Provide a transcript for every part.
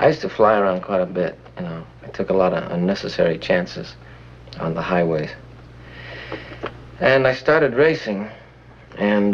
I used to fly around quite a bit, you know. I took a lot of unnecessary chances on the highways. And I started racing, and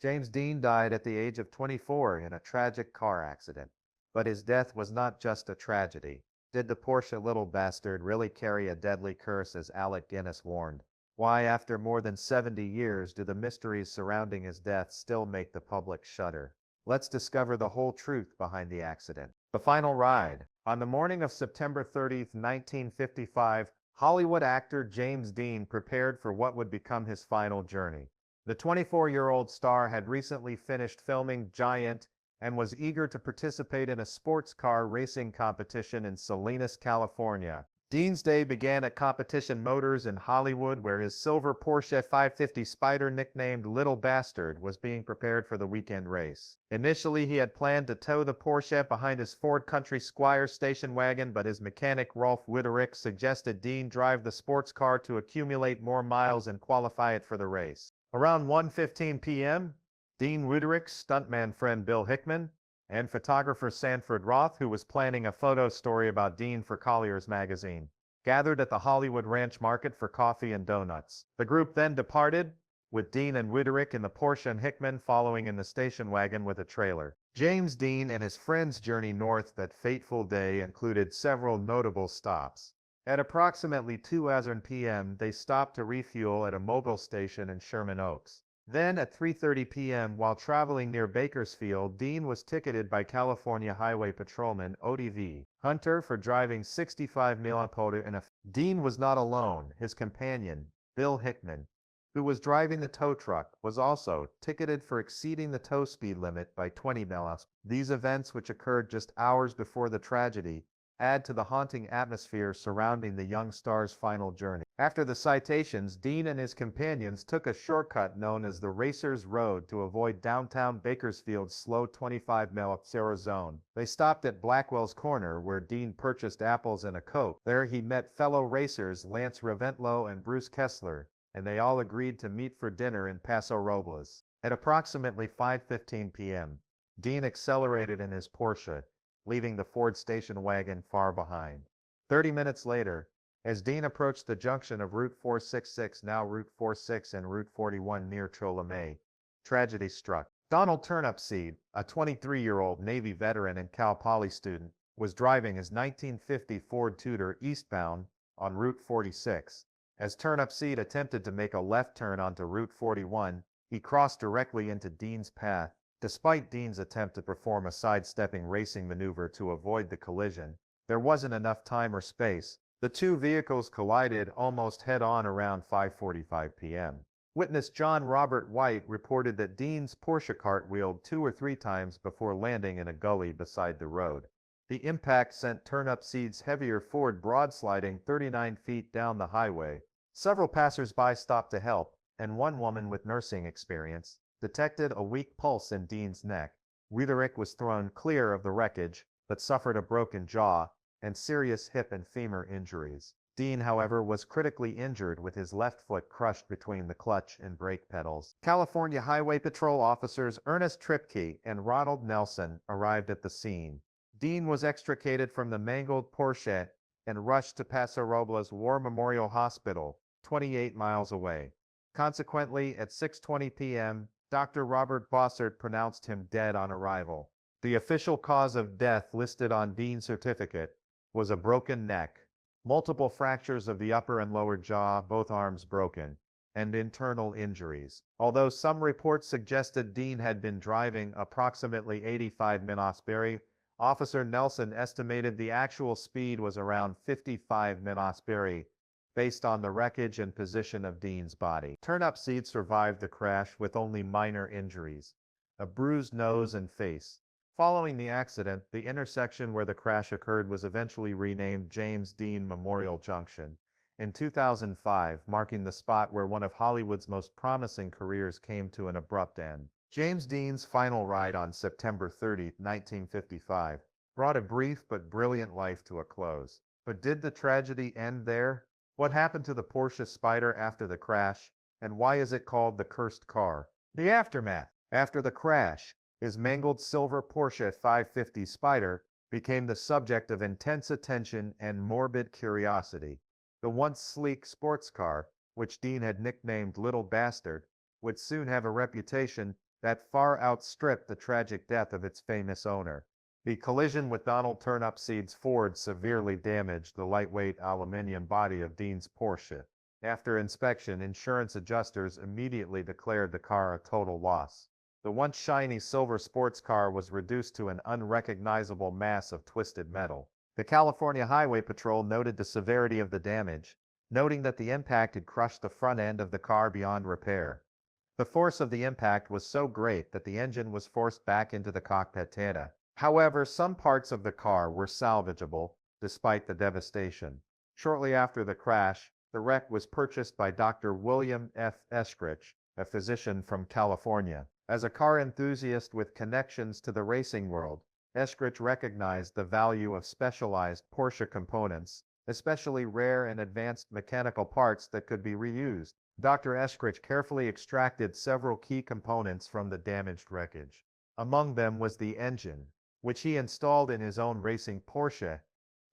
James Dean died at the age of 24 in a tragic car accident. But his death was not just a tragedy. Did the Porsche little bastard really carry a deadly curse, as Alec Guinness warned? Why, after more than 70 years, do the mysteries surrounding his death still make the public shudder? Let's discover the whole truth behind the accident. The final ride. On the morning of September 30th, 1955, Hollywood actor James Dean prepared for what would become his final journey. The 24-year-old star had recently finished filming Giant and was eager to participate in a sports car racing competition in Salinas, California. Dean's day began at Competition Motors in Hollywood, where his silver Porsche 550 Spider, nicknamed Little Bastard, was being prepared for the weekend race. Initially, he had planned to tow the Porsche behind his Ford Country Squire station wagon, but his mechanic Rolf Witterick suggested Dean drive the sports car to accumulate more miles and qualify it for the race. Around 1:15 p.m., Dean Witterick's stuntman friend Bill Hickman and photographer Sanford Roth, who was planning a photo story about Dean for Collier's magazine, gathered at the Hollywood Ranch Market for coffee and donuts. The group then departed, with Dean and Witterick in the Porsche and Hickman following in the station wagon with a trailer. James Dean and his friends' journey north that fateful day included several notable stops. At approximately 2:00 p.m., they stopped to refuel at a Mobil station in Sherman Oaks. Then, at 3:30 p.m., while traveling near Bakersfield, Dean was ticketed by California Highway Patrolman ODV Hunter for driving 65 mph in a... Dean was not alone. His companion, Bill Hickman, who was driving the tow truck, was also ticketed for exceeding the tow speed limit by 20 mph. These events, which occurred just hours before the tragedy, add to the haunting atmosphere surrounding the young star's final journey. After the citations, Dean and his companions took a shortcut known as the Racer's Road to avoid downtown Bakersfield's slow 25-mile/h zone. They stopped at Blackwell's Corner, where Dean purchased apples and a Coke. There he met fellow racers Lance Raventlow and Bruce Kessler, and they all agreed to meet for dinner in Paso Robles. At approximately 5:15 p.m., Dean accelerated in his Porsche, leaving the Ford station wagon far behind. 30 minutes later, as Dean approached the junction of Route 466, now Route 46, and Route 41 near Tuolumne, tragedy struck. Donald Turnipseed, a 23-year-old Navy veteran and Cal Poly student, was driving his 1950 Ford Tudor eastbound on Route 46. As Turnipseed attempted to make a left turn onto Route 41, he crossed directly into Dean's path. Despite Dean's attempt to perform a sidestepping racing maneuver to avoid the collision, there wasn't enough time or space. The two vehicles collided almost head-on around 5:45 p.m. Witness John Robert White reported that Dean's Porsche cartwheeled 2 or 3 times before landing in a gully beside the road. The impact sent Turnipseed's heavier Ford broadsliding 39 feet down the highway. Several passers-by stopped to help, and one woman with nursing experience detected a weak pulse in Dean's neck. Witterick was thrown clear of the wreckage, but suffered a broken jaw and serious hip and femur injuries. Dean, however, was critically injured, with his left foot crushed between the clutch and brake pedals. California Highway Patrol officers Ernest Tripke and Ronald Nelson arrived at the scene. Dean was extricated from the mangled Porsche and rushed to Paso Robles War Memorial Hospital, 28 miles away. Consequently, at 6:20 p.m., Dr. Robert Bossert pronounced him dead on arrival. The official cause of death listed on Dean's certificate was a broken neck, multiple fractures of the upper and lower jaw, both arms broken, and internal injuries. Although some reports suggested Dean had been driving approximately 85 mph, Officer Nelson estimated the actual speed was around 55 mph, based on the wreckage and position of Dean's body. Turnipseed survived the crash with only minor injuries, a bruised nose and face. Following the accident, the intersection where the crash occurred was eventually renamed James Dean Memorial Junction in 2005, marking the spot where one of Hollywood's most promising careers came to an abrupt end. James Dean's final ride on September 30, 1955, brought a brief but brilliant life to a close. But did the tragedy end there? What happened to the Porsche Spider after the crash, and why is it called the cursed car? The aftermath. After the crash, his mangled silver Porsche 550 Spider became the subject of intense attention and morbid curiosity. The once sleek sports car, which Dean had nicknamed Little Bastard, would soon have a reputation that far outstripped the tragic death of its famous owner. The collision with Donald Turnipseed's Ford severely damaged the lightweight aluminum body of Dean's Porsche. After inspection, insurance adjusters immediately declared the car a total loss. The once shiny silver sports car was reduced to an unrecognizable mass of twisted metal. The California Highway Patrol noted the severity of the damage, noting that the impact had crushed the front end of the car beyond repair. The force of the impact was so great that the engine was forced back into the cockpit. However, some parts of the car were salvageable, despite the devastation. Shortly after the crash, the wreck was purchased by Dr. William F. Eskridge, a physician from California. As a car enthusiast with connections to the racing world, Eskridge recognized the value of specialized Porsche components, especially rare and advanced mechanical parts that could be reused. Dr. Eskridge carefully extracted several key components from the damaged wreckage. Among them was the engine, which he installed in his own racing Porsche,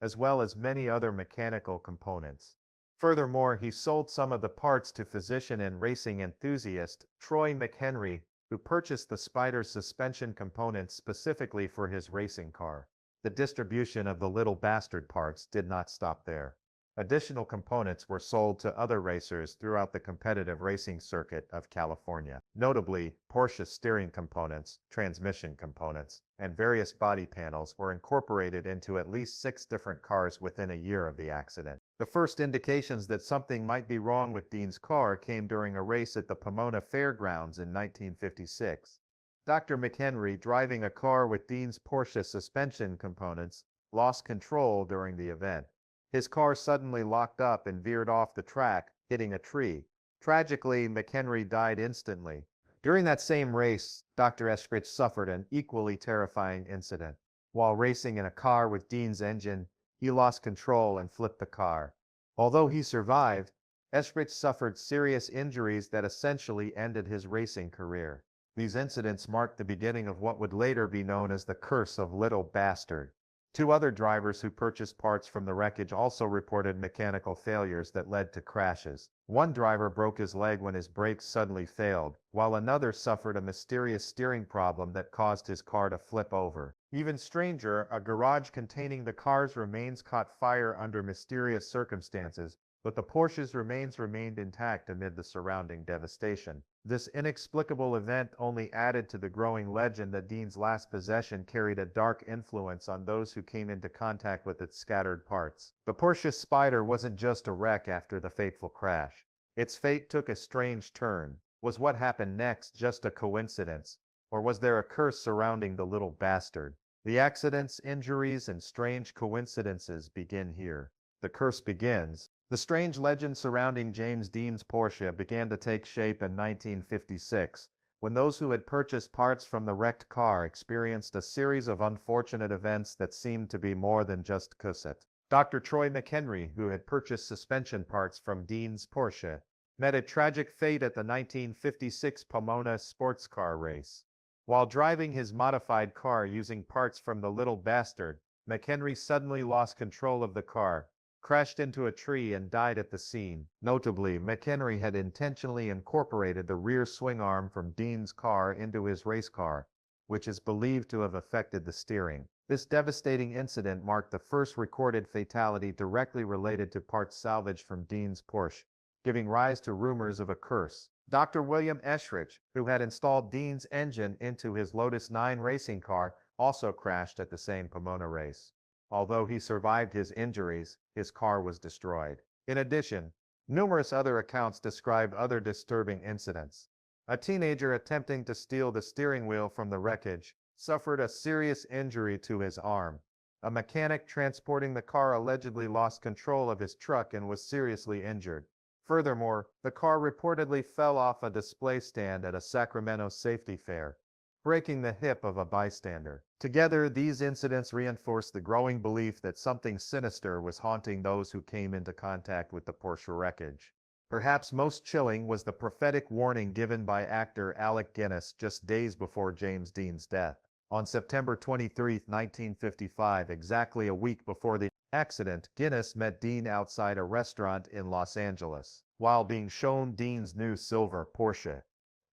as well as many other mechanical components. Furthermore, he sold some of the parts to physician and racing enthusiast Troy McHenry, who purchased the Spider suspension components specifically for his racing car. The distribution of the Little Bastard parts did not stop there. Additional components were sold to other racers throughout the competitive racing circuit of California. Notably, Porsche steering components, transmission components, and various body panels were incorporated into at least 6 different cars within a year of the accident. The first indications that something might be wrong with Dean's car came during a race at the Pomona Fairgrounds in 1956. Dr. McHenry, driving a car with Dean's Porsche suspension components, lost control during the event. His car suddenly locked up and veered off the track, hitting a tree. Tragically, McHenry died instantly. During that same race, Dr. Eskridge suffered an equally terrifying incident. While racing in a car with Dean's engine, he lost control and flipped the car. Although he survived, Eskridge suffered serious injuries that essentially ended his racing career. These incidents marked the beginning of what would later be known as the curse of Little Bastard. 2 other drivers who purchased parts from the wreckage also reported mechanical failures that led to crashes. One driver broke his leg when his brakes suddenly failed, while another suffered a mysterious steering problem that caused his car to flip over. Even stranger, a garage containing the car's remains caught fire under mysterious circumstances, but the Porsche's remains remained intact amid the surrounding devastation. This inexplicable event only added to the growing legend that Dean's last possession carried a dark influence on those who came into contact with its scattered parts. The Porsche Spider wasn't just a wreck after the fateful crash. Its fate took a strange turn. Was what happened next just a coincidence, or was there a curse surrounding the Little Bastard? The accidents, injuries, and strange coincidences begin here. The curse begins. The strange legend surrounding James Dean's Porsche began to take shape in 1956, when those who had purchased parts from the wrecked car experienced a series of unfortunate events that seemed to be more than just cassette. Dr. Troy McHenry, who had purchased suspension parts from Dean's Porsche, met a tragic fate at the 1956 Pomona sports car race. While driving his modified car using parts from the Little Bastard, McHenry suddenly lost control of the car, crashed into a tree, and died at the scene. Notably, McHenry had intentionally incorporated the rear swing arm from Dean's car into his race car, which is believed to have affected the steering. This devastating incident marked the first recorded fatality directly related to parts salvaged from Dean's Porsche, giving rise to rumors of a curse. Dr. William Eskridge, who had installed Dean's engine into his Lotus 9 racing car, also crashed at the same Pomona race. Although he survived his injuries, his car was destroyed. In addition, numerous other accounts describe other disturbing incidents. A teenager attempting to steal the steering wheel from the wreckage suffered a serious injury to his arm. A mechanic transporting the car allegedly lost control of his truck and was seriously injured. Furthermore, the car reportedly fell off a display stand at a Sacramento safety fair, breaking the hip of a bystander. Together, these incidents reinforced the growing belief that something sinister was haunting those who came into contact with the Porsche wreckage. Perhaps most chilling was the prophetic warning given by actor Alec Guinness just days before James Dean's death. On September 23, 1955, exactly a week before the accident, Guinness met Dean outside a restaurant in Los Angeles. While being shown Dean's new silver Porsche,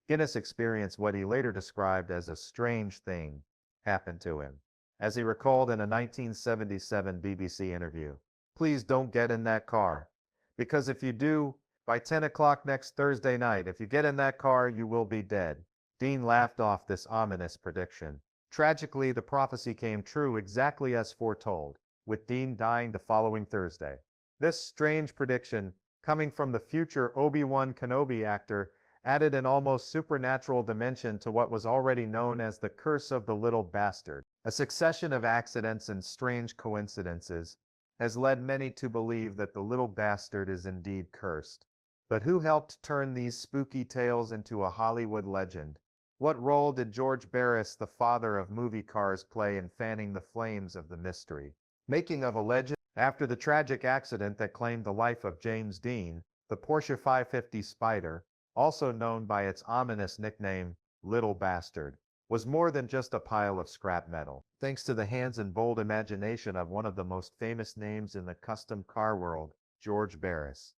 Guinness experienced what he later described as a strange thing happened to him. As he recalled in a 1977 BBC interview, "Please don't get in that car. Because if you do, by 10 o'clock next Thursday night, if you get in that car, you will be dead." Dean laughed off this ominous prediction. Tragically, the prophecy came true exactly as foretold, with Dean dying the following Thursday. This strange prediction, coming from the future Obi-Wan Kenobi actor, added an almost supernatural dimension to what was already known as the curse of the little bastard. A succession of accidents and strange coincidences has led many to believe that the little bastard is indeed cursed. But who helped turn these spooky tales into a Hollywood legend? What role did George Barris, the father of movie cars, play in fanning the flames of the mystery? Making of a legend? After the tragic accident that claimed the life of James Dean, the Porsche 550 Spider, also known by its ominous nickname, Little Bastard, was more than just a pile of scrap metal. Thanks to the hands and bold imagination of one of the most famous names in the custom car world, George Barris,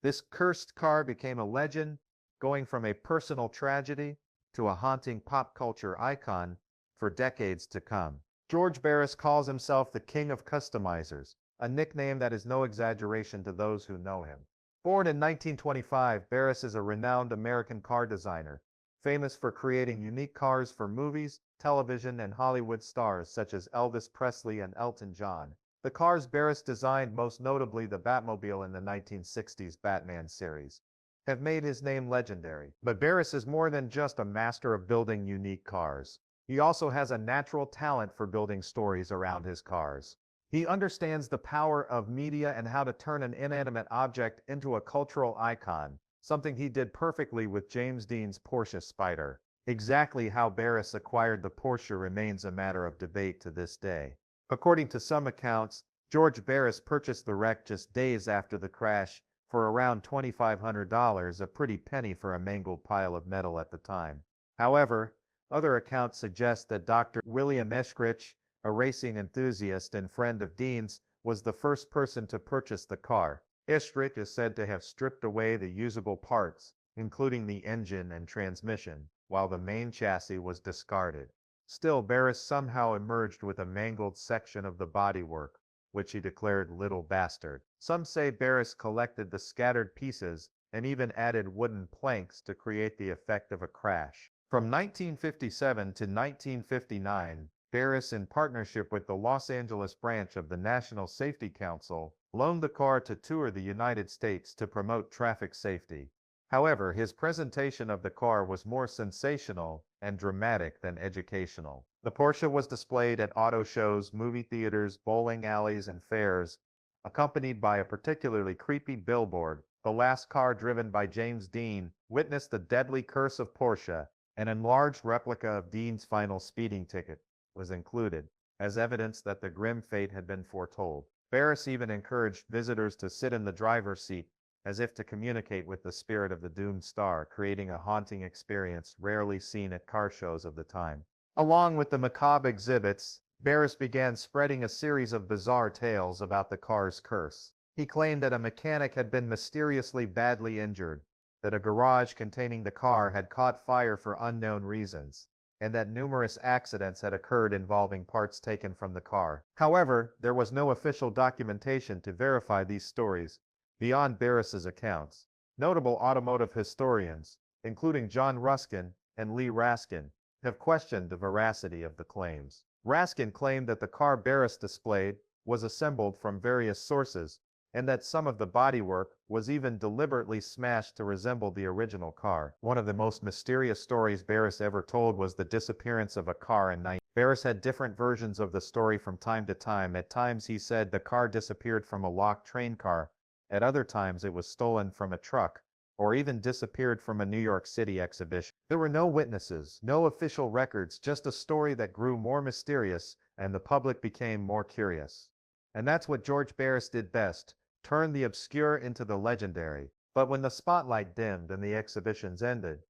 this cursed car became a legend, going from a personal tragedy to a haunting pop culture icon for decades to come. George Barris calls himself the King of Customizers, a nickname that is no exaggeration to those who know him. Born in 1925, Barris is a renowned American car designer, famous for creating unique cars for movies, television, and Hollywood stars such as Elvis Presley and Elton John. The cars Barris designed, most notably the Batmobile in the 1960s Batman series, have made his name legendary. But Barris is more than just a master of building unique cars. He also has a natural talent for building stories around his cars. He understands the power of media and how to turn an inanimate object into a cultural icon, something he did perfectly with James Dean's Porsche Spider. Exactly how Barris acquired the Porsche remains a matter of debate to this day. According to some accounts, George Barris purchased the wreck just days after the crash for around $2,500, a pretty penny for a mangled pile of metal at the time. However, other accounts suggest that Dr. William Eschrich, a racing enthusiast and friend of Dean's, was the first person to purchase the car. Eschrich is said to have stripped away the usable parts, including the engine and transmission, while the main chassis was discarded. Still, Barris somehow emerged with a mangled section of the bodywork, which he declared Little Bastard. Some say Barris collected the scattered pieces and even added wooden planks to create the effect of a crash. From 1957 to 1959, Barris, in partnership with the Los Angeles branch of the National Safety Council, loaned the car to tour the United States to promote traffic safety. However, his presentation of the car was more sensational and dramatic than educational. The Porsche was displayed at auto shows, movie theaters, bowling alleys, and fairs, accompanied by a particularly creepy billboard. The last car driven by James Dean witnessed the deadly curse of Porsche. An enlarged replica of Dean's final speeding ticket was included, as evidence that the grim fate had been foretold. Barris even encouraged visitors to sit in the driver's seat, as if to communicate with the spirit of the doomed star, creating a haunting experience rarely seen at car shows of the time. Along with the macabre exhibits, Barris began spreading a series of bizarre tales about the car's curse. He claimed that a mechanic had been mysteriously badly injured, that a garage containing the car had caught fire for unknown reasons, and that numerous accidents had occurred involving parts taken from the car. However, there was no official documentation to verify these stories beyond Barris's accounts. Notable automotive historians, including John Ruskin and Lee Raskin, have questioned the veracity of the claims. Raskin claimed that the car Barris displayed was assembled from various sources, and that some of the bodywork was even deliberately smashed to resemble the original car. One of the most mysterious stories Barris ever told was the disappearance of a car in 19. Barris had different versions of the story from time to time. At times he said the car disappeared from a locked train car. At other times it was stolen from a truck, or even disappeared from a New York City exhibition. There were no witnesses, no official records, just a story that grew more mysterious, and the public became more curious. And that's what George Barris did best: turn the obscure into the legendary. But when the spotlight dimmed and the exhibitions ended,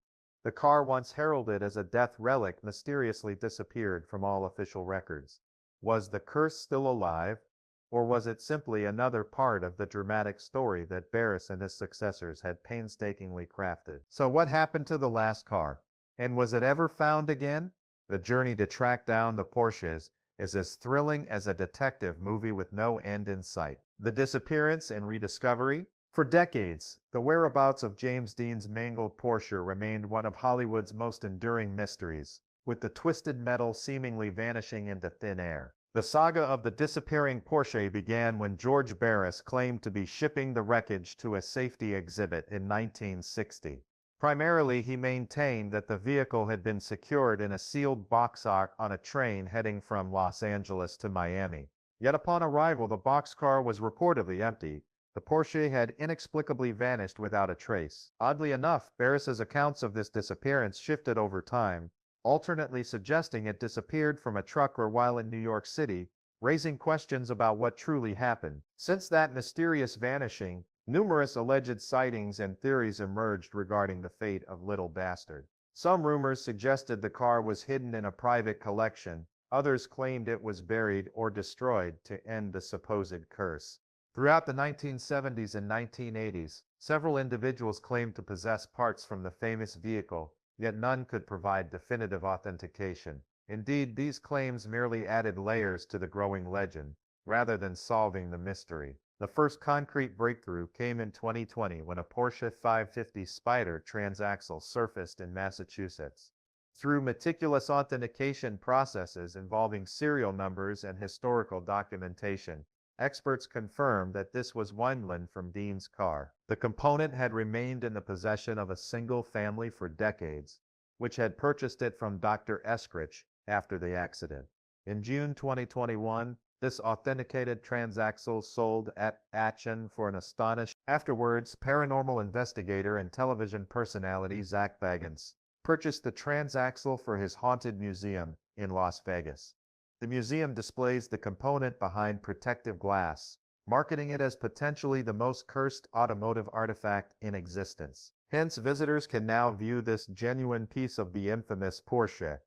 The car once heralded as a death relic mysteriously disappeared from all official records. Was the curse still alive, or was it simply another part of the dramatic story that Barris and his successors had painstakingly crafted? So what happened to the last car? And was it ever found again? The journey to track down the Porsches is as thrilling as a detective movie with no end in sight. The Disappearance and Rediscovery. For decades, the whereabouts of James Dean's mangled Porsche remained one of Hollywood's most enduring mysteries, with the twisted metal seemingly vanishing into thin air. The saga of the disappearing Porsche began when George Barris claimed to be shipping the wreckage to a safety exhibit in 1960. Primarily, he maintained that the vehicle had been secured in a sealed boxcar on a train heading from Los Angeles to Miami. Yet upon arrival, the boxcar was reportedly empty. The Porsche had inexplicably vanished without a trace. Oddly enough, Barris's accounts of this disappearance shifted over time, alternately suggesting it disappeared from a truck or while in New York City, raising questions about what truly happened. Since that mysterious vanishing, numerous alleged sightings and theories emerged regarding the fate of Little Bastard. Some rumors suggested the car was hidden in a private collection, others claimed it was buried or destroyed to end the supposed curse. Throughout the 1970s and 1980s, several individuals claimed to possess parts from the famous vehicle, yet none could provide definitive authentication. Indeed, these claims merely added layers to the growing legend, rather than solving the mystery. The first concrete breakthrough came in 2020 when a Porsche 550 Spyder transaxle surfaced in Massachusetts. Through meticulous authentication processes involving serial numbers and historical documentation, experts confirmed that this was Weinland from Dean's car. The component had remained in the possession of a single family for decades, which had purchased it from Dr. Eskrich after the accident. In June 2021, this authenticated transaxle sold at auction for an astonishing. Afterwards, paranormal investigator and television personality Zach Bagans purchased the transaxle for his haunted museum in Las Vegas. The museum displays the component behind protective glass, marketing it as potentially the most cursed automotive artifact in existence. Hence, visitors can now view this genuine piece of the infamous Porsche,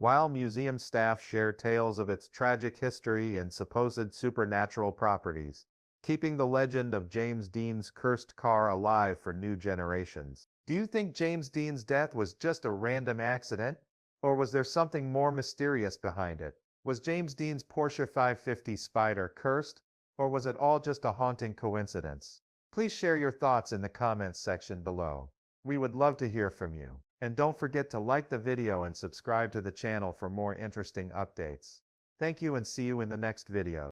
while museum staff share tales of its tragic history and supposed supernatural properties, keeping the legend of James Dean's cursed car alive for new generations. Do you think James Dean's death was just a random accident, or was there something more mysterious behind it? Was James Dean's Porsche 550 Spyder cursed, or was it all just a haunting coincidence? Please share your thoughts in the comments section below. We would love to hear from you. And don't forget to like the video and subscribe to the channel for more interesting updates. Thank you and see you in the next video.